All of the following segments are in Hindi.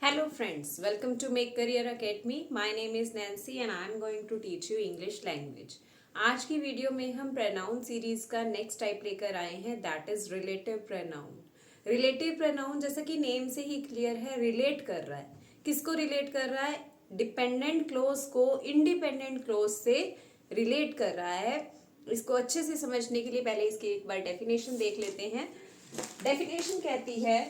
Hello friends, welcome to Make Career Academy. My name is Nancy and I am going to teach you English language. आज की वीडियो में हम प्रोनाउन सीरीज का नेक्स्ट टाइप लेकर आए हैं, that is relative pronoun. Relative pronoun जैसा कि नेम से ही क्लियर है, रिलेट कर रहा है। किसको रिलेट कर रहा है? डिपेंडेंट क्लोज को इंडिपेंडेंट क्लोज से रिलेट कर रहा है। इसको अच्छे से समझने के लिए पहले इसकी एक बार डेफिनेशन देख लेते हैं। डेफिनेशन कहती है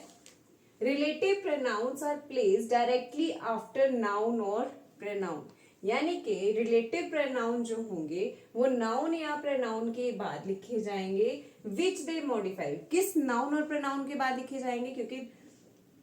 relative pronouns are placed directly after noun और प्रोनाउन, यानी कि रिलेटिव प्रोनाउन जो होंगे वो नाउन या प्रोनाउन के बाद लिखे जाएंगे, विच दे मॉडिफाई। किस नाउन और प्रोनाउन के बाद लिखे जाएंगे? क्योंकि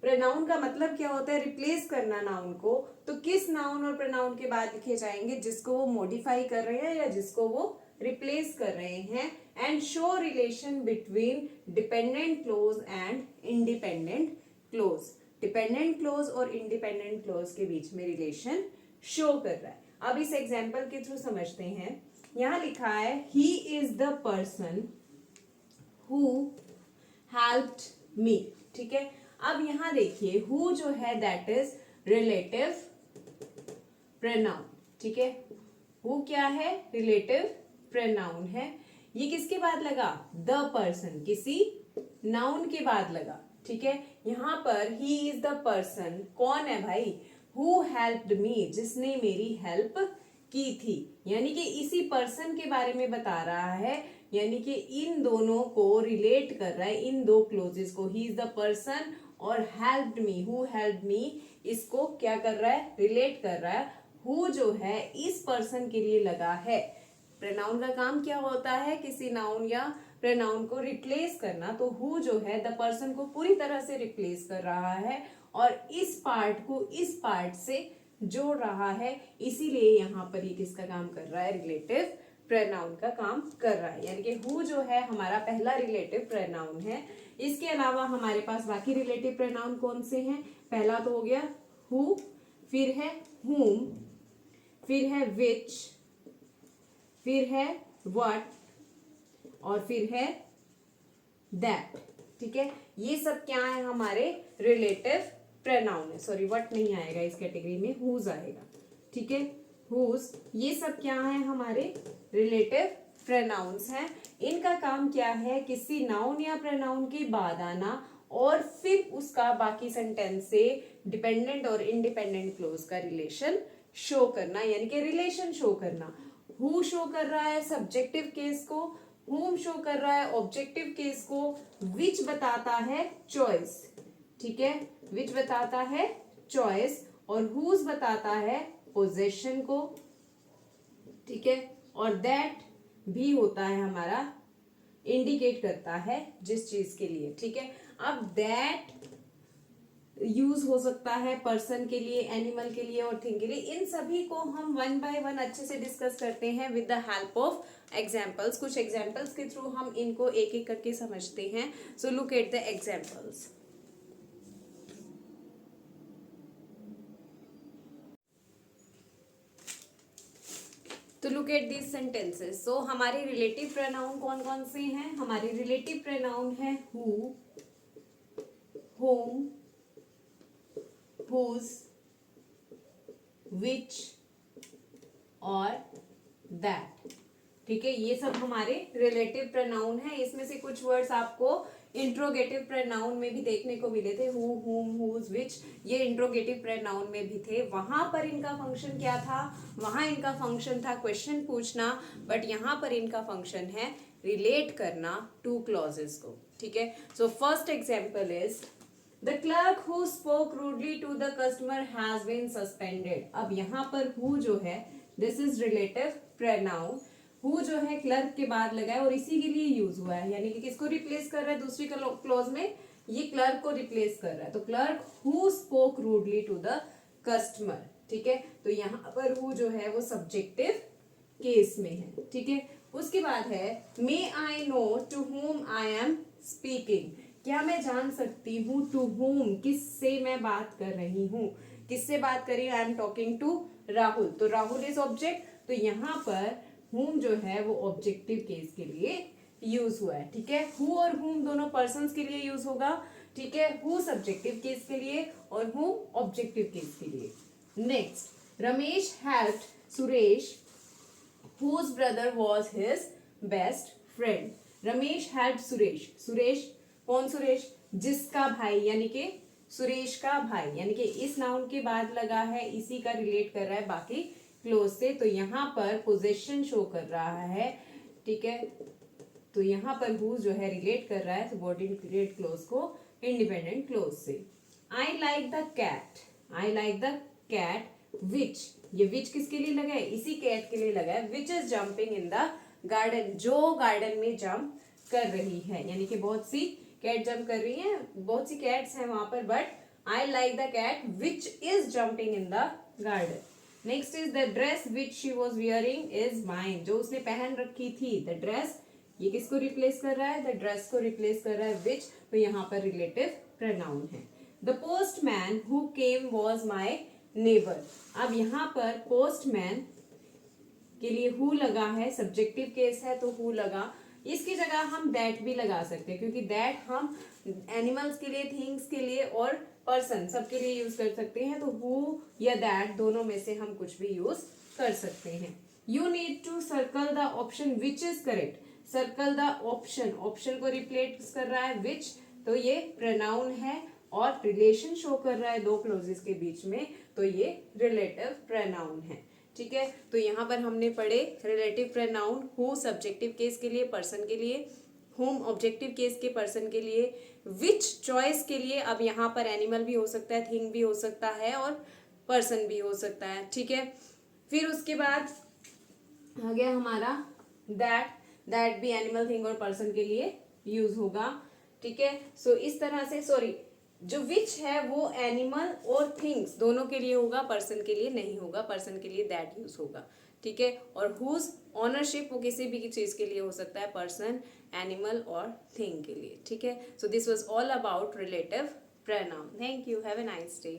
प्रोनाउन का मतलब क्या होता है? रिप्लेस करना नाउन को। तो किस नाउन और प्रोनाउन के बाद लिखे जाएंगे? जिसको वो मॉडिफाई कर रहे हैं या जिसको वो रिप्लेस कर रहे हैं। And show relation between dependent clause and independent clause. Dependent clause और इंडिपेंडेंट क्लोज के बीच में रिलेशन शो कर रहा है। अब इस एग्जांपल के थ्रू समझते हैं। यहां लिखा है he is the person who helped me. ठीक है, अब यहां देखिए हु जो है दैट इज रिलेटिव प्रोनाउन। ठीक है, हु क्या है? रिलेटिव प्रोनाउन है। ये किसके बाद लगा? द पर्सन, किसी नाउन के बाद लगा। ठीक है, यहां पर ही इज द पर्सन कौन है भाई? हु हेल्प्ड मी, जिसने मेरी हेल्प की थी। यानी कि इसी पर्सन के बारे में बता रहा है, यानी कि इन दोनों को रिलेट कर रहा है, इन दो क्लोजेस को। ही इज द पर्सन और helped me, who helped me, इसको क्या कर रहा है? रिलेट कर रहा है। हु जो है इस पर्सन के लिए लगा है। प्रोनाउन का काम क्या होता है? किसी नाउन या प्रोनाउन को रिप्लेस करना। तो हु जो है द पर्सन को पूरी तरह से रिप्लेस कर रहा है और इस पार्ट को इस पार्ट से जोड़ रहा है, इसीलिए यहाँ पर ये किसका काम कर रहा है? रिलेटिव प्रोनाउन का काम कर रहा है। यानी कि हु जो है हमारा पहला रिलेटिव प्रोनाउन है। इसके अलावा हमारे पास बाकी रिलेटिव प्रोनाउन कौन से हैं? पहला तो हो गया हु, फिर है whom, फिर है which, फिर है what और फिर है दैट। ठीक है, ये सब क्या है? हमारे रिलेटिव प्रोनाउन है। सॉरी, व्हाट नहीं आएगा इस कैटेगरी में, हुज आएगा। ठीक है, हुज, ये सब क्या है? हमारे रिलेटिव प्रोनाउंस हैं। इनका काम क्या है? किसी नाउन या प्रोनाउन के बाद आना और फिर उसका बाकी सेंटेंस से डिपेंडेंट और इंडिपेंडेंट क्लोज का रिलेशन शो करना, यानी कि रिलेशन शो करना। हु शो कर रहा है सब्जेक्टिव केस को, whom शो कर रहा है ऑब्जेक्टिव केस को, which बताता है चॉइस। ठीक है, which बताता है चॉइस और whose बताता है पोजेशन को। ठीक है, और that भी होता है हमारा, इंडिकेट करता है जिस चीज के लिए। ठीक है, अब that यूज हो सकता है पर्सन के लिए, एनिमल के लिए और थिंग के लिए। इन सभी को हम वन बाय वन अच्छे से डिस्कस करते हैं with the help of examples. कुछ एग्जाम्पल्स के थ्रू हम इनको एक एक करके समझते हैं। So look at the examples. तो लुक एट दिस सेंटेंसेस। सो हमारे रिलेटिव प्रोनाउन कौन कौन से हैं? हमारे रिलेटिव प्रोनाउन है हु, whom, whose, which और that। ठीक है, ये सब हमारे रिलेटिव प्रोनाउन है। इसमें से कुछ वर्ड्स आपको इंट्रोगेटिव प्रोनाउन में भी देखने को मिले थे, हु, whom, whose, which, ये इंट्रोगेटिव प्रोनाउन में भी थे। वहां पर इनका फंक्शन क्या था? वहां इनका फंक्शन था क्वेश्चन पूछना, बट यहाँ पर इनका फंक्शन है रिलेट करना टू क्लॉजेस को। ठीक है, so first example is The clerk who spoke rudely to the customer has been suspended। अब यहाँ पर who जो है this is relative pronoun। who जो है क्लर्क के बाद लगा है और इसी के लिए यूज हुआ है, यानी कि किसको रिप्लेस कर रहा है? दूसरी क्लॉज में ये क्लर्क को रिप्लेस कर रहा है। तो clerk who spoke rudely to the customer। ठीक है, तो यहाँ पर who जो है वो सब्जेक्टिव केस में है। ठीक है, उसके बाद है may I know to whom I am speaking। क्या मैं जान सकती हूँ टू whom, किससे मैं बात कर रही हूँ? किससे बात कर रही हूँ? I am talking to Rahul. तो राहुल इज ऑब्जेक्ट, तो यहाँ पर whom जो है वो ऑब्जेक्टिव केस के लिए यूज हुआ है। ठीक है, हु और whom दोनों पर्सन्स के लिए यूज होगा। ठीक है, हु सब्जेक्टिव केस के लिए और हु ऑब्जेक्टिव केस के लिए। Next, Ramesh helped Suresh whose brother was his best friend. Ramesh help Suresh, Suresh कौन सुरेश, जिसका भाई, यानी कि सुरेश का भाई, यानी कि इस नाउन के बाद लगा है, इसी का रिलेट कर रहा है बाकी क्लोज से, तो यहाँ पर पोजेशन शो कर रहा है। ठीक है, तो यहाँ पर हु जो है रिलेट कर रहा है सबऑर्डिनेट क्लोज को इंडिपेंडेंट क्लोज से। I like the cat, I like the cat which, ये विच किसके लिए लगा है, इसी कैट के लिए लगा है, विच is jumping in the garden, जो गार्डन में जंप कर रही है, यानी कि बहुत सी कैट जंप कर रही है, बहुत सी कैट्स हैं वहां पर, but I like the cat which is jumping in the garden. Next is the dress which she was wearing is mine, जो उसने पहन रखी थी, द ड्रेस, ये किसको रिप्लेस कर रहा है, द ड्रेस को रिप्लेस कर रहा है विच, तो यहाँ पर रिलेटिव प्रोनाउन है। The postman who came was my neighbour, अब यहाँ पर पोस्टमैन के लिए हु लगा है, सब्जेक्टिव केस है तो हु लगा, इसकी जगह हम दैट भी लगा सकते हैं, क्योंकि दैट हम एनिमल्स के लिए, थिंग्स के लिए और पर्सन सबके लिए यूज कर सकते हैं, तो हु या दैट दोनों में से हम कुछ भी यूज कर सकते हैं। You need to circle the option which is correct, circle the option, option को रिप्लेस कर रहा है विच, तो ये प्रोनाउन है और रिलेशन शो कर रहा है दो क्लोजेस के बीच में, तो ये रिलेटिव प्रोनाउन है। ठीक है, तो यहाँ पर हमने पढ़े relative pronoun, who subjective case के लिए, पर्सन के लिए, हुम ऑब्जेक्टिव केस के पर्सन के लिए, विच चॉइस के लिए, अब यहाँ पर एनिमल भी हो सकता है, थिंग भी हो सकता है और पर्सन भी हो सकता है। ठीक है, फिर उसके बाद आ गया हमारा दैट, दैट भी एनिमल, थिंग और पर्सन के लिए यूज होगा। ठीक है, सो इस तरह से, सॉरी, जो विच है वो एनिमल और थिंग्स दोनों के लिए होगा, पर्सन के लिए नहीं होगा, पर्सन के लिए दैट यूज होगा। ठीक है, और हुज ऑनरशिप वो किसी भी चीज के लिए हो सकता है, पर्सन, एनिमल और थिंग के लिए। ठीक है, so this was all about relative pronoun. Thank you, have a nice day.